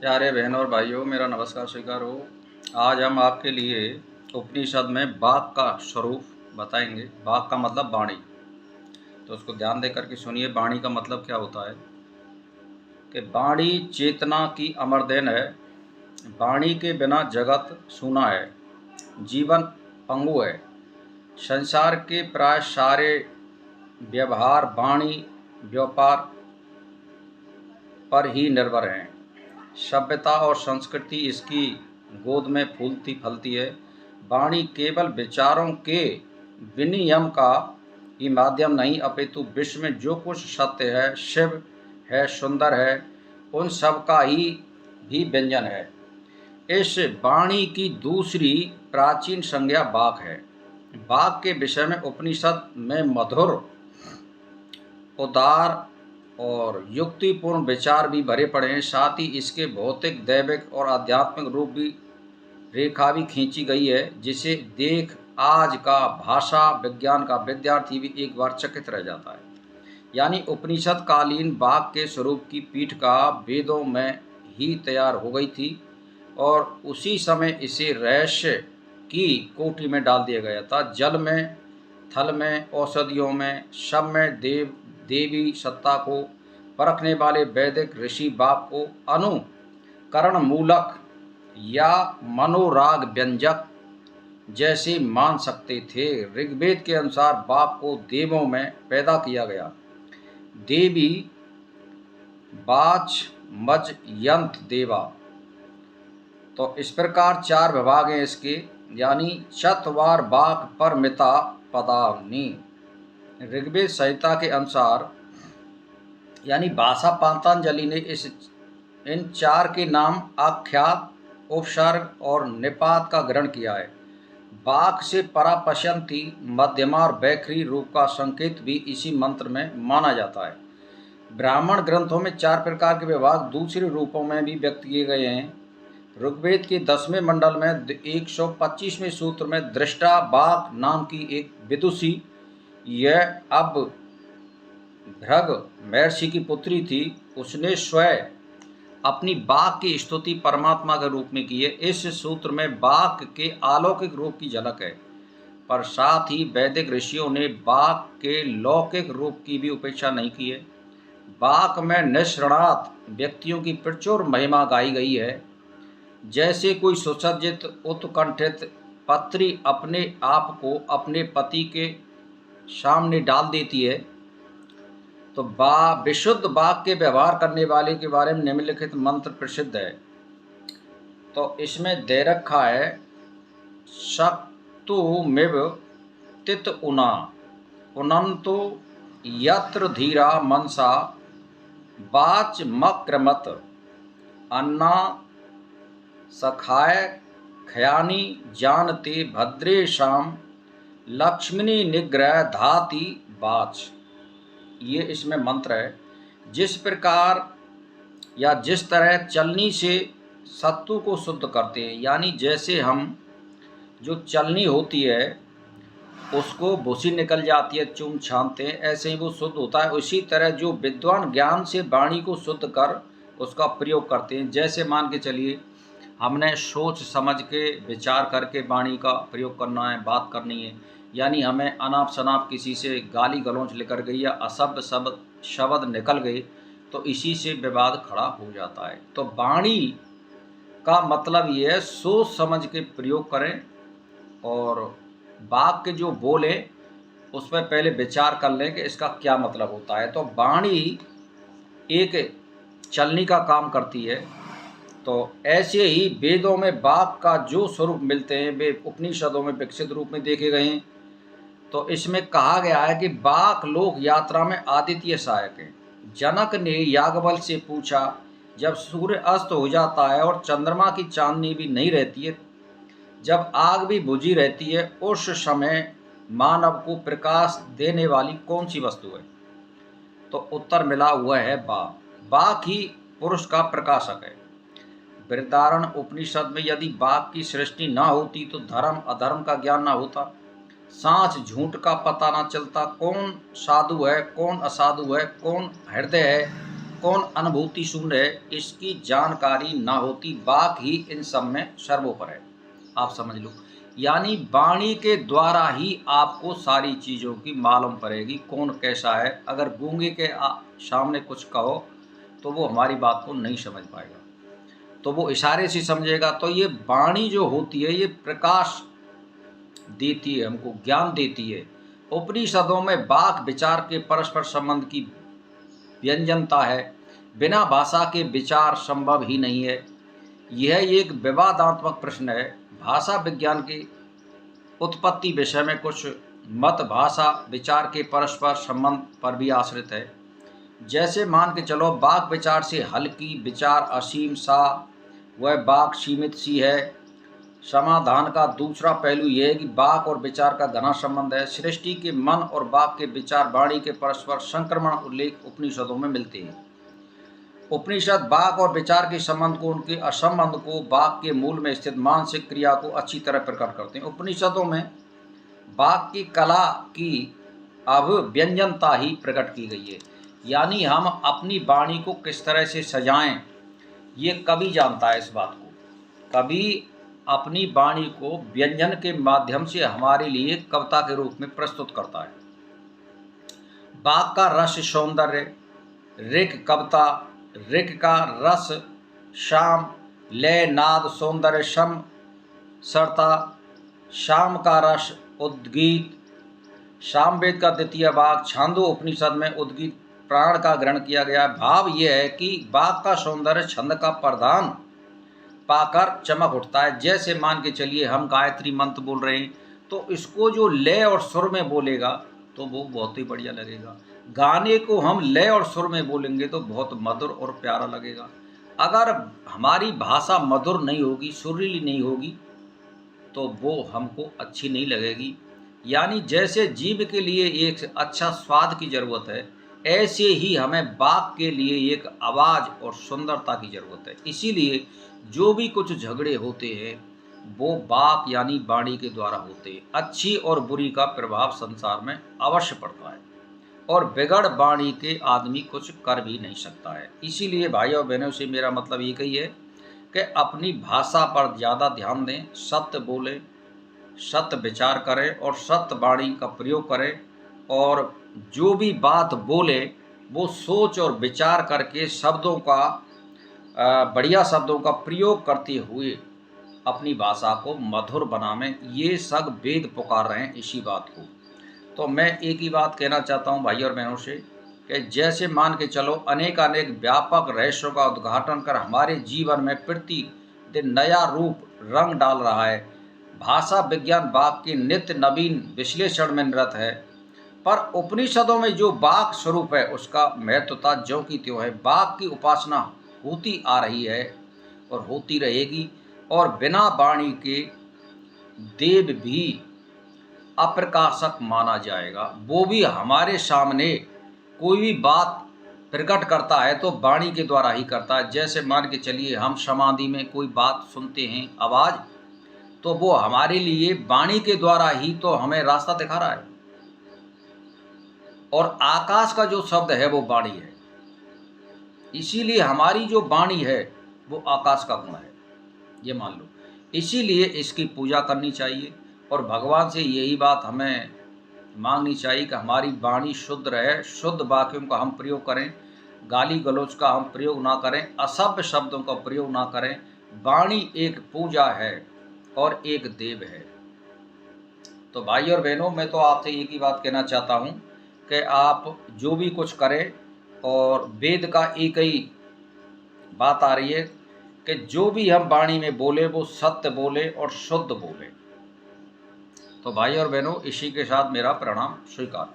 प्यारे बहनों और भाइयों, मेरा नमस्कार स्वीकार हो। आज हम आपके लिए उपनिषद में बाघ का स्वरूप बताएंगे। बाघ का मतलब वाणी, तो उसको ध्यान दे करके सुनिए। वाणी का मतलब क्या होता है कि वाणी चेतना की अमर देन है। वाणी के बिना जगत सूना है, जीवन पंगु है। संसार के प्राय सारे व्यवहार वाणी व्यापार पर ही निर्भर हैं। सभ्यता और संस्कृति इसकी गोद में फूलती फलती है। वाणी केवल विचारों के विनियम का ही माध्यम नहीं, अपितु विश्व में जो कुछ सत्य है, शिव है, सुंदर है, उन सब का ही भी व्यंजन है। इस वाणी की दूसरी प्राचीन संज्ञा वाक है। वाक के विषय में उपनिषद में मधुर, उदार और युक्तिपूर्ण विचार भी भरे पड़े हैं। साथ ही इसके भौतिक, दैविक और आध्यात्मिक रूप भी रेखा भी खींची गई है, जिसे देख आज का भाषा विज्ञान का विद्यार्थी भी एक बार चकित रह जाता है। यानी उपनिषद कालीन वाग के स्वरूप की पीठ का वेदों में ही तैयार हो गई थी और उसी समय इसे रहस्य की कोटि में डाल दिया गया था। जल में, थल में, औषधियों में, सब में देवी सत्ता को परखने वाले वैदिक ऋषि बाप को अनुकरण मूलक या मनोराग व्यंजक जैसे मान सकते थे। ऋग्वेद के अनुसार बाप को देवों में पैदा किया गया। देवी वाच मज यंत देवा। तो इस प्रकार चार विभाग हैं इसके, यानी चतवार बाक परमिता पदावनी। ऋग्वेद संहिता के अनुसार यानी भाषा पातंजलि ने इन चार के नाम आख्यात, उपसर्ग और निपात का ग्रहण किया है। बाक से परापश्यंती, मध्यमा और बैखरी रूप का संकेत भी इसी मंत्र में माना जाता है। ब्राह्मण ग्रंथों में चार प्रकार के विभाग दूसरे रूपों में भी व्यक्त किए गए हैं। ऋग्वेद के 10वें मंडल में 125वें सूत्र में दृष्टा बाक नाम की एक विदुषी, यह अब भृग महर्षि की पुत्री थी, उसने स्वयं अपनी बाघ की स्तुति परमात्मा के रूप में की है। इस सूत्र में बाघ के अलौकिक रूप की झलक है, पर साथ ही वैदिक ऋषियों ने बाघ के लौकिक रूप की भी उपेक्षा नहीं की है। बाघ में निष्णात व्यक्तियों की प्रचुर महिमा गाई गई है। जैसे कोई सुसज्जित उत्कंठित पत्री अपने आप को अपने पति के सामने डाल देती है, तो विशुद्ध बाघ के व्यवहार करने वाले के बारे में निम्नलिखित मंत्र प्रसिद्ध है। तो इसमें दे रखा है, शक्तुमिव तित उना उनंतो यत्र धीरा मनसा वाच मक्रमत अन्ना सखाय खयानी जानते भद्रेशाम लक्ष्मिनी निग्रह धाति वाच। ये इसमें मंत्र है। जिस प्रकार या जिस तरह चलनी से सत्तू को शुद्ध करते हैं, यानी जैसे हम जो चलनी होती है उसको भूसी निकल जाती है, चून छानते हैं, ऐसे ही वो शुद्ध होता है। उसी तरह जो विद्वान ज्ञान से वाणी को शुद्ध कर उसका प्रयोग करते हैं। जैसे मान के चलिए, हमने सोच समझ के विचार करके वाणी का प्रयोग करना है, बात करनी है। यानी हमें अनाप शनाप किसी से गाली गलौज लेकर गई या असभ्य शब्द निकल गए, तो इसी से विवाद खड़ा हो जाता है। तो वाणी का मतलब ये है, सोच समझ के प्रयोग करें और वाक के जो बोले उस पर पहले विचार कर लें कि इसका क्या मतलब होता है। तो वाणी एक चलनी का काम करती है। तो ऐसे ही वेदों में वाक का जो स्वरूप मिलते हैं वे उपनिषदों में विकसित रूप में देखे गए हैं। तो इसमें कहा गया है कि वाक लोक यात्रा में आदित्य सहायक है। जनक ने याज्ञवल्क्य से पूछा, जब सूर्य अस्त हो जाता है और चंद्रमा की चांदनी भी नहीं रहती है, जब आग भी बुझी रहती है, उस समय मानव को प्रकाश देने वाली कौन सी वस्तु है? तो उत्तर मिला हुआ है बाघ। बाघ ही पुरुष का प्रकाशक है। बृहदारण्य उपनिषद में यदि बाघ की सृष्टि ना होती तो धर्म अधर्म का ज्ञान ना होता, सांच झूठ का पता ना चलता, कौन साधु है कौन असाधु है, कौन हृदय है कौन अनुभूति शून्य है, इसकी जानकारी ना होती, बाक ही इन सब में सर्वोपर है। आप समझ लो, यानी वाणी के द्वारा ही आपको सारी चीज़ों की मालूम पड़ेगी कौन कैसा है। अगर गूंगे के सामने कुछ कहो तो वो हमारी बात को नहीं समझ पाएगा, तो वो इशारे से समझेगा। तो ये वाणी जो होती है ये प्रकाश देती है, हमको ज्ञान देती है। उपनिषदों में वाक विचार के परस्पर संबंध की व्यंजनता है। बिना भाषा के विचार संभव ही नहीं है। यह एक विवादात्मक प्रश्न है। भाषा विज्ञान की उत्पत्ति विषय में कुछ मत भाषा विचार के परस्पर संबंध पर भी आश्रित है। जैसे मान के चलो, वाक विचार से हल्की, विचार असीम सा, वह वाक सीमित सी है। समाधान का दूसरा पहलू यह है कि वाक और विचार का घना संबंध है। सृष्टि के मन और वाक के विचार वाणी के परस्पर संक्रमण उल्लेख उपनिषदों में मिलते हैं। उपनिषद वाक और विचार के संबंध को, उनके असंबंध को, वाक के मूल में स्थित मानसिक क्रिया को अच्छी तरह प्रकट करते हैं। उपनिषदों में वाक की कला की अभिव्यंजनता ही प्रकट की गई है, यानी हम अपनी वाणी को किस तरह से सजाएं, ये कवि जानता है इस बात को। कवि अपनी वाणी को व्यंजन के माध्यम से हमारे लिए कविता के रूप में प्रस्तुत करता है। वाक का रस सौंदर्य, ऋक कविता, ऋक का रस शाम, लय नाद सौंदर्य सम सरता, शाम का रस उद्गीत, सामवेद का द्वितीय भाग छांदो उपनिषद में उद्गीत प्राण का ग्रहण किया गया। भाव यह है कि वाक का सौंदर्य छंद का प्रधान पाकर चमक उठता है। जैसे मान के चलिए हम गायत्री मंत्र बोल रहे हैं, तो इसको जो लय और सुर में बोलेगा तो वो बहुत ही बढ़िया लगेगा। गाने को हम लय और सुर में बोलेंगे तो बहुत मधुर और प्यारा लगेगा। अगर हमारी भाषा मधुर नहीं होगी, सुरीली नहीं होगी, तो वो हमको अच्छी नहीं लगेगी। यानी जैसे जीभ के लिए एक अच्छा स्वाद की ज़रूरत है, ऐसे ही हमें वाक के लिए एक आवाज़ और सुंदरता की ज़रूरत है। इसीलिए जो भी कुछ झगड़े होते हैं वो वाक यानी वाणी के द्वारा होते हैं। अच्छी और बुरी का प्रभाव संसार में अवश्य पड़ता है, और बिगड़ वाणी के आदमी कुछ कर भी नहीं सकता है। इसीलिए भाइयों बहनों से मेरा मतलब एक ही है कि अपनी भाषा पर ज़्यादा ध्यान दें, सत्य बोलें, सत्य विचार करें और सत्य वाणी का प्रयोग करें, और जो भी बात बोले वो सोच और विचार करके शब्दों का बढ़िया शब्दों का प्रयोग करते हुए अपनी भाषा को मधुर बनावें। ये सब वेद पुकार रहे हैं इसी बात को। तो मैं एक ही बात कहना चाहता हूँ भाई और बहनों से कि जैसे मान के चलो अनेक व्यापक रहस्यों का उद्घाटन कर हमारे जीवन में प्रतिदिन नया रूप रंग डाल रहा है। भाषा विज्ञान वाक के नित्य नवीन विश्लेषण में निरत है, पर उपनिषदों में जो वाक स्वरूप है उसका महत्वता ज्यों की त्यों है। वाक की उपासना होती आ रही है और होती रहेगी, और बिना वाणी के देव भी अप्रकाशक माना जाएगा। वो भी हमारे सामने कोई भी बात प्रकट करता है तो वाणी के द्वारा ही करता है। जैसे मान के चलिए हम समाधि में कोई बात सुनते हैं आवाज़, तो वो हमारे लिए वाणी के द्वारा ही तो हमें रास्ता दिखा रहा है। और आकाश का जो शब्द है वो वाणी है, इसीलिए हमारी जो वाणी है वो आकाश का गुण है, ये मान लो। इसीलिए इसकी पूजा करनी चाहिए और भगवान से यही बात हमें मांगनी चाहिए कि हमारी वाणी शुद्ध रहे, शुद्ध वाक्यों का हम प्रयोग करें, गाली गलौज का हम प्रयोग ना करें, असभ्य शब्दों का प्रयोग ना करें। वाणी एक पूजा है और एक देव है। तो भाई और बहनों, मैं तो आपसे एक ही बात कहना चाहता हूँ कि आप जो भी कुछ करें, और वेद का एक ही बात आ रही है कि जो भी हम वाणी में बोले वो सत्य बोले और शुद्ध बोले। तो भाई और बहनों, इसी के साथ मेरा प्रणाम स्वीकार।